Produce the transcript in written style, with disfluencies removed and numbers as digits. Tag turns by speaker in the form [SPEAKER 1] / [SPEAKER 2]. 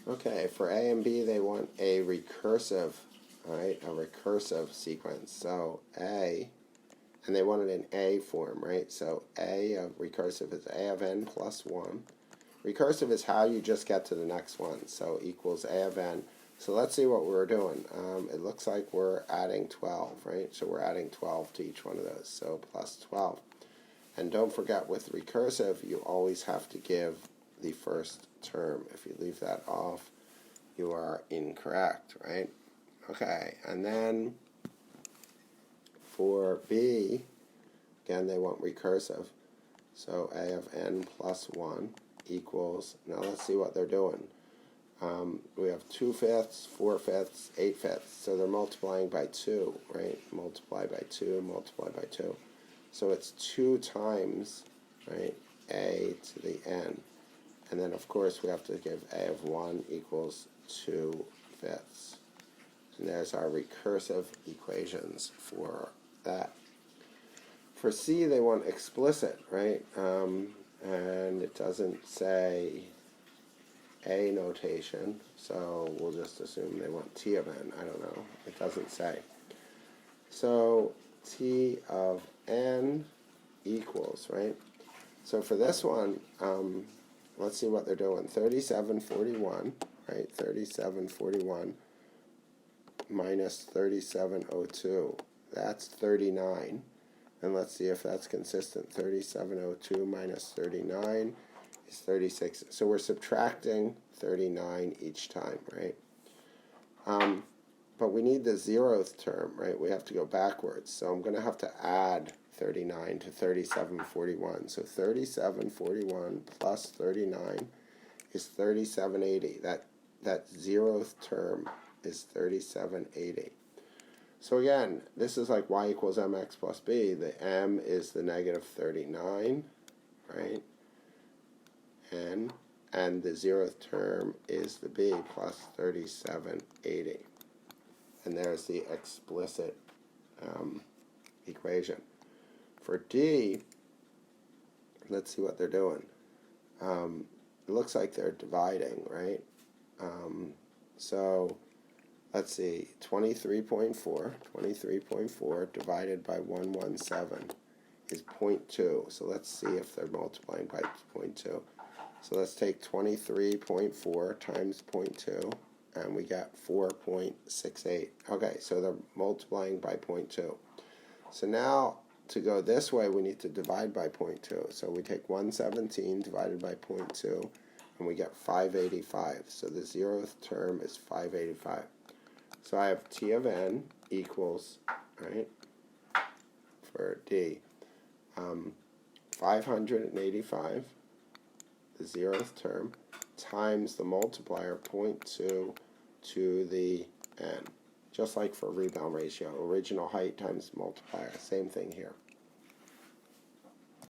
[SPEAKER 1] Okay, for A and B, they want a recursive, all right, a recursive sequence. So A, and they want it in A form, right? So A of recursive is A of n plus 1. Recursive is how you just get to the next one, so equals A of n. So let's see what we're doing. It looks like we're adding 12, right? So we're adding 12 to each one of those, so plus 12. And don't forget, with recursive, you always have to give the first term. If you leave that off, you are incorrect, right? Okay, and then for B, again, they want recursive. So A of n plus 1 equals, now let's see what they're doing. We have 2/5, 4/5, 8/5. So they're multiplying by 2, right? Multiply by 2, multiply by 2. So it's 2 times, right, A to the n. And then, of course, we have to give A of 1 equals 2/5. And there's our recursive equations for that. For C, they want explicit, right? And it doesn't say A notation, so we'll just assume they want T of n. I don't know. It doesn't say. So T of n equals, right? So for this one, let's see what they're doing. 3741, right? 3741 minus 3702. That's 39. And let's see if that's consistent. 3702 minus 39 is 36. So we're subtracting 39 each time, right? But we need the 0th term, right? We have to go backwards. So I'm going to have to add 39 to 3741. So 3741 plus 39 is 3780. That 0th term is 3780. So again, this is like y equals mx plus b. The m is the negative 39, right? And the 0th term is the b plus 3780. And there's the explicit equation. For D, let's see what they're doing. It looks like they're dividing, right? So let's see, 23.4 divided by 117 is 0.2. So let's see if they're multiplying by 0.2. So let's take 23.4 times 0.2, and we got 4.68. Okay, so they're multiplying by 0.2. So now, to go this way, we need to divide by 0.2. So we take 117 divided by 0.2, and we get 585. So the 0th term is 585. So I have T of n equals, right, for D, 585, the 0th term, times the multiplier 0.2 to the n. Just like for rebound ratio, original height times multiplier, same thing here.